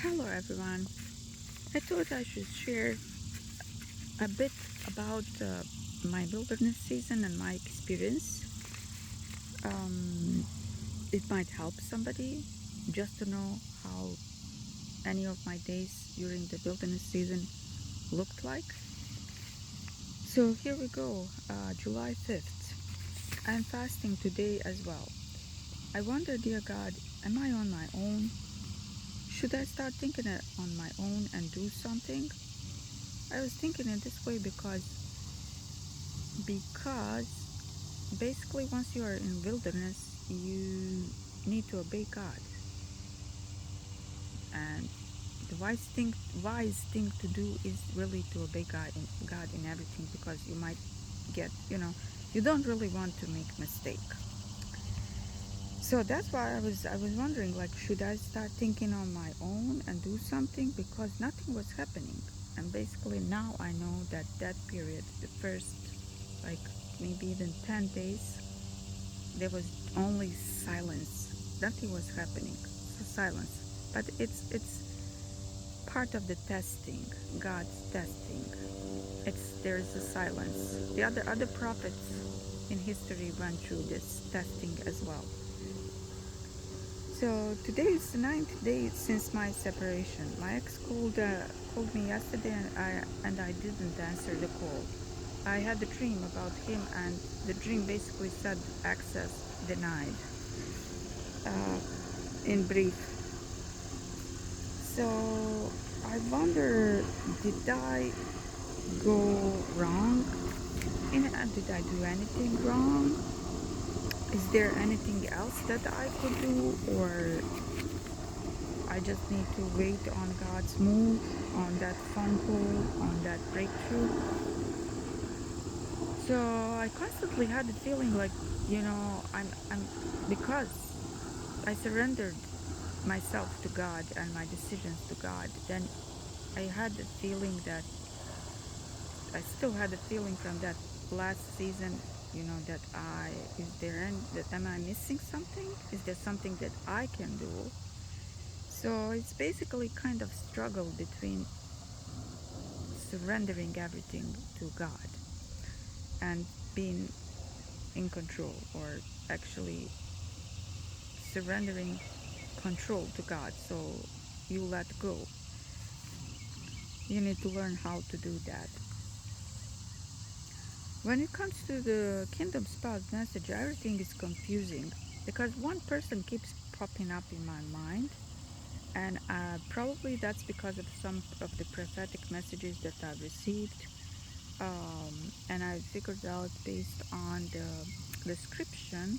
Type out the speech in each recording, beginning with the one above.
Hello everyone. I thought I should share a bit about my wilderness season and my experience. Um, it might help somebody just to know how any of my days during the wilderness season looked like. So here we go, July 5th. I'm fasting today as well. I wonder, dear God, am I on my own? Should I start thinking it on my own and do something? I was thinking in this way because basically once you are in wilderness you need to obey God, and the wise thing to do is really to obey God in everything, because you might get, you don't really want to make mistake. So that's why I was wondering, like, should I start thinking on my own and do something, because nothing was happening. And basically now I know that that period, the first, like, maybe even 10 days, there was only silence. Nothing was happening. So silence. But it's part of the testing, God's testing. There's a silence. The other prophets in history went through this testing as well. So today is the ninth day since my separation. My ex called me yesterday, and I didn't answer the call. I had a dream about him, and the dream basically said access denied. In brief. So I wonder, did I go wrong? Did I do anything wrong? Is there anything else that I could do, or I just need to wait on God's move, on that phone call, on that breakthrough? So I constantly had the feeling like, I'm because I surrendered myself to God and my decisions to God, then I had the feeling that I still had the feeling from that last season, that am I missing something? Is there something that I can do? So it's basically kind of struggle between surrendering everything to God and being in control, or actually surrendering control to God. So you let go. You need to learn how to do that. When it comes to the kingdom spouse message, everything is confusing because one person keeps popping up in my mind, and probably that's because of some of the prophetic messages that I've received, and I figured out based on the description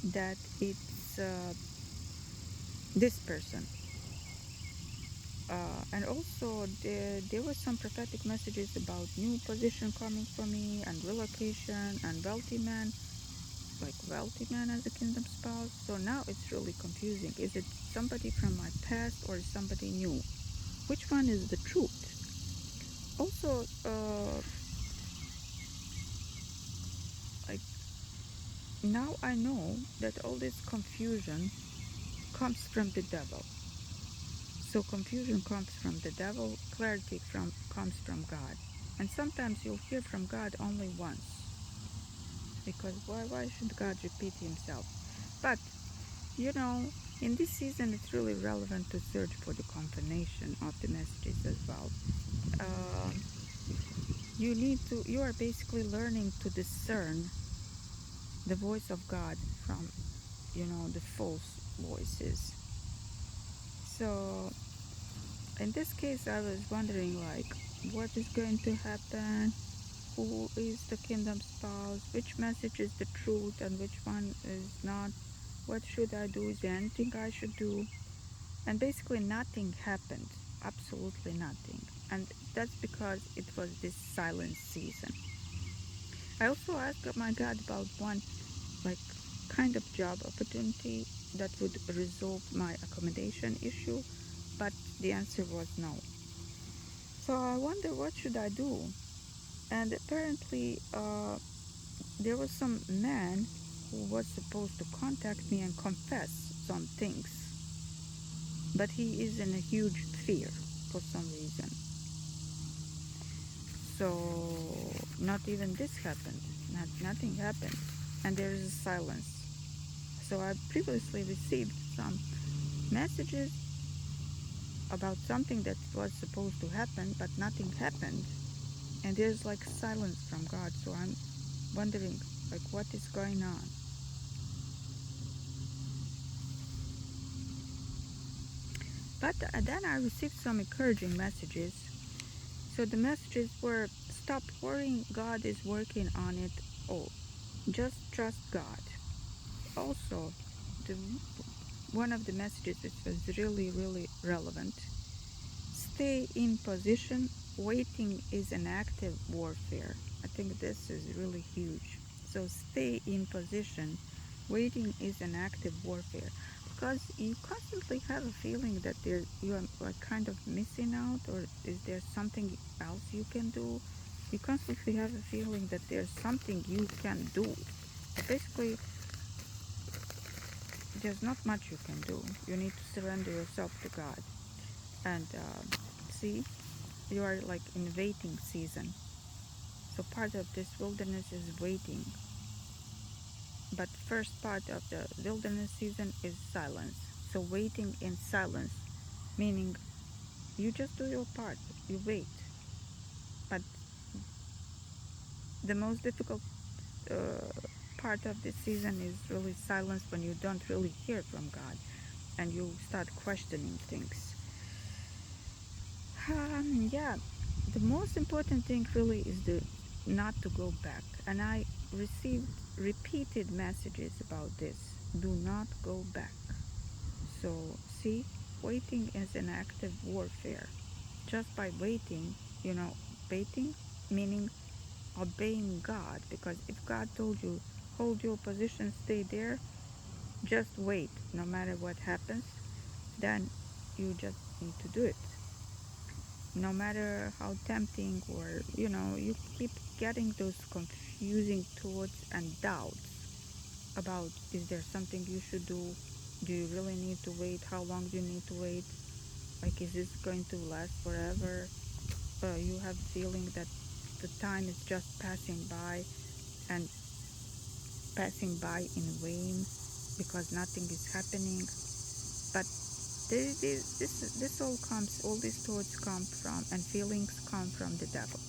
that it's this person. And also there were some prophetic messages about new position coming for me, and relocation, and wealthy man, like wealthy man as a kingdom spouse. So now it's really confusing. Is it somebody from my past or somebody new? Which one is the truth? Also, like, now I know that all this confusion comes from the devil. So confusion comes from the devil, clarity comes from God. And sometimes you'll hear from God only once, because why should God repeat himself? But you know, in this season it's really relevant to search for the confirmation of the messages as well. Um, you are basically learning to discern the voice of God from, the false voices. So in this case, I was wondering, like, what is going to happen? Who is the kingdom spouse? Which message is the truth and which one is not? What should I do? Is there anything I should do? And basically nothing happened, absolutely nothing. And that's because it was this silent season. I also asked my God about one, like, kind of job opportunity that would resolve my accommodation issue, but the answer was no. So I wonder, what should I do? And apparently there was some man who was supposed to contact me and confess some things. but he is in a huge fear for some reason. So not even this happened. Nothing happened, and there is a silence. So I previously received some messages about something that was supposed to happen, but nothing happened, and there's like silence from God. So I'm wondering, like, what is going on? But then I received some encouraging messages. So the messages were, stop worrying, God is working on it all. Just trust God. Also, the one of the messages which was really, really relevant, stay in position. Waiting is an active warfare. I think this is really huge. So stay in position. Waiting is an active warfare, because you constantly have a feeling that you are like kind of missing out, or is there something else you can do? You constantly have a feeling that there's something you can do. Basically, there's not much you can do. You need to surrender yourself to God. And see, you are like in waiting season. So part of this wilderness is waiting. But first part of the wilderness season is silence. So waiting in silence, meaning you just do your part, you wait. But the most difficult uh, part of this season is really silence, when you don't really hear from God and you start questioning things. Yeah, the most important thing really is not to go back. And I received repeated messages about this. Do not go back. So, see, waiting is an active warfare. Just by waiting, waiting meaning obeying God. Because if God told you, hold your position, stay there, just wait, no matter what happens, then you just need to do it. No matter how tempting, or you keep getting those confusing thoughts and doubts about, is there something you should do you really need to wait, how long do you need to wait, like, is this going to last forever? You have the feeling that the time is just passing by, and passing by in vain, because nothing is happening. But all these thoughts come from, and feelings come from the devil.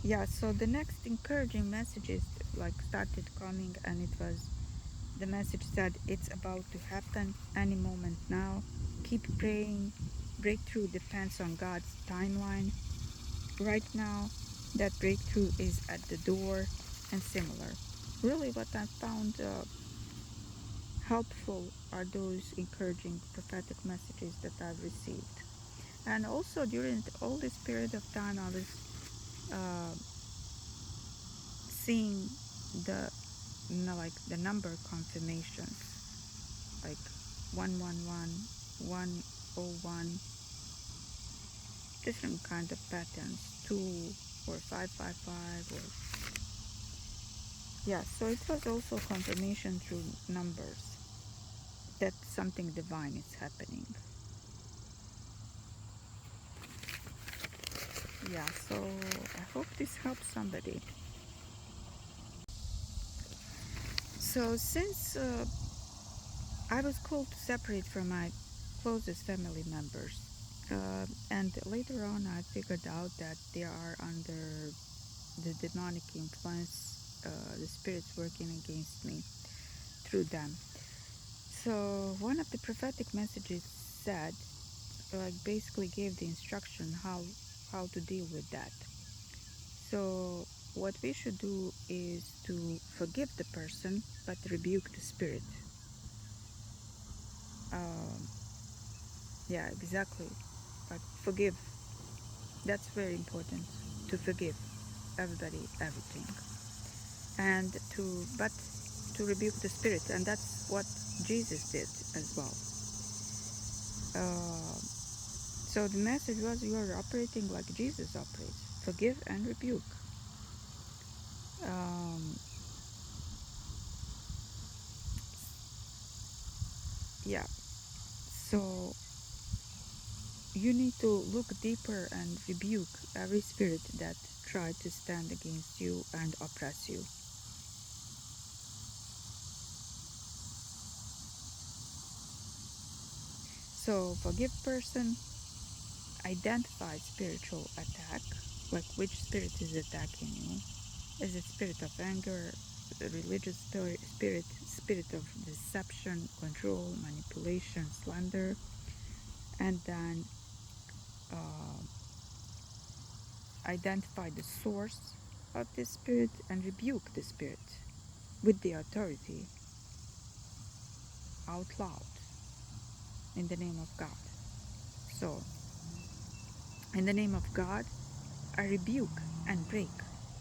Yeah, so the next encouraging messages like started coming, and it was, the message said, it's about to happen any moment now. Keep praying. Breakthrough depends on God's timeline. Right now, that breakthrough is at the door, and similar. Really, what I found helpful are those encouraging prophetic messages that I've received. And also during all this period of time, I was uh, seeing the like the number confirmations, like 111, 101, different kind of patterns, 2 or 555, or yeah. So it was also confirmation through numbers that something divine is happening. Yeah, so I hope this helps somebody. So since I was called to separate from my closest family members, and later on I figured out that they are under the demonic influence, the spirits working against me through them. So one of the prophetic messages said, like, basically gave the instruction how to deal with that. So what we should do is to forgive the person, but rebuke the spirit. Um, yeah, exactly. Like, forgive. That's very important, to forgive everybody, everything, and to rebuke the spirit, and that's what Jesus did as well. So the message was, you are operating like Jesus operates: forgive and rebuke. Um, Yeah. So you need to look deeper and rebuke every spirit that tried to stand against you and oppress you. So forgive person, identify spiritual attack, like which spirit is attacking you. Is it spirit of anger, religious spirit, spirit of deception, control, manipulation, slander? And then uh, identify the source of this spirit and rebuke the spirit with the authority out loud in the name of God. So, in the name of God, I rebuke and break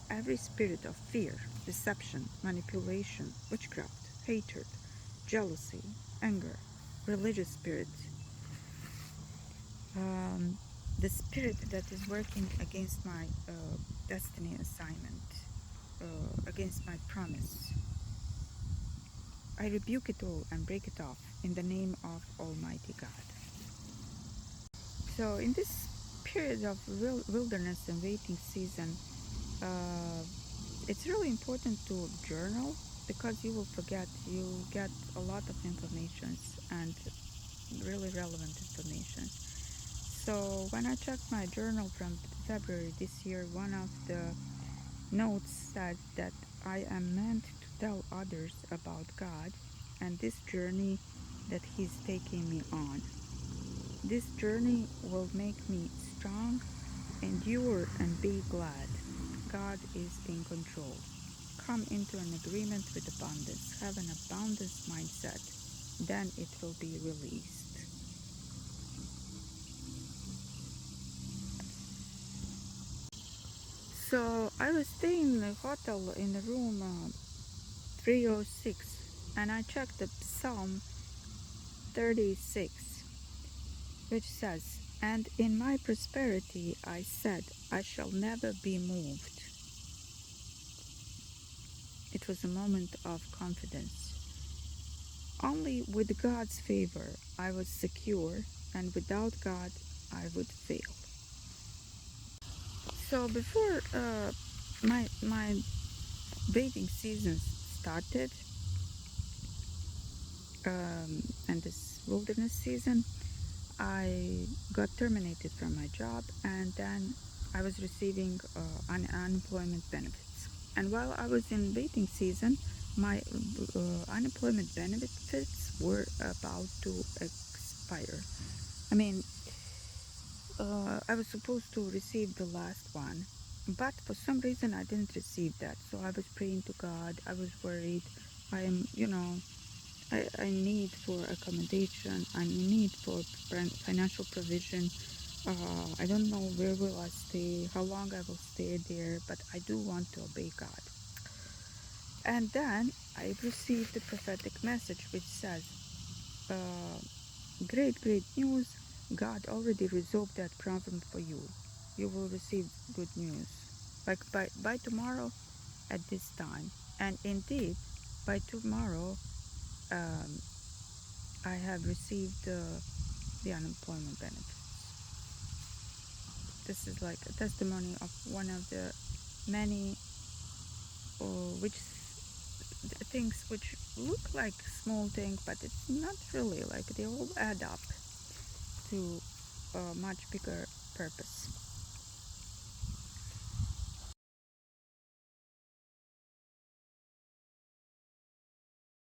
every spirit of fear, deception, manipulation, witchcraft, hatred, jealousy, anger, religious spirit, um, the spirit that is working against my destiny assignment, against my promise. I rebuke it all and break it off in the name of Almighty God. So, in this period of wilderness and waiting season, uh, it's really important to journal because you will forget. You get a lot of information and really relevant information. So, when I checked my journal from February this year, one of the notes said that I am meant to tell others about God and this journey that He's taking me on. This journey will make me strong, endure, and be glad. God is in control. Come into an agreement with abundance. Have an abundance mindset. Then it will be released. So I was staying in a hotel in the room 306, and I checked the Psalm 36, which says, "And in my prosperity I said, I shall never be moved." It was a moment of confidence. Only with God's favor I was secure, and without God I would fail. So before my bathing season started, and this wilderness season, I got terminated from my job, and then I was receiving unemployment benefits. And while I was in bathing season, my unemployment benefits were about to expire. I mean, I was supposed to receive the last one, but for some reason I didn't receive that. So I was praying to God. I was worried. I am, I need for accommodation. I need for financial provision. I don't know where will I stay, how long I will stay there, but I do want to obey God. And then I received the prophetic message which says, uh, great news. God already resolved that problem for you. You will receive good news. Like by tomorrow at this time. And indeed, by tomorrow, um, I have received the unemployment benefits. This is like a testimony of one of the many which things which look like small things, but it's not really. Like they all add up to a much bigger purpose.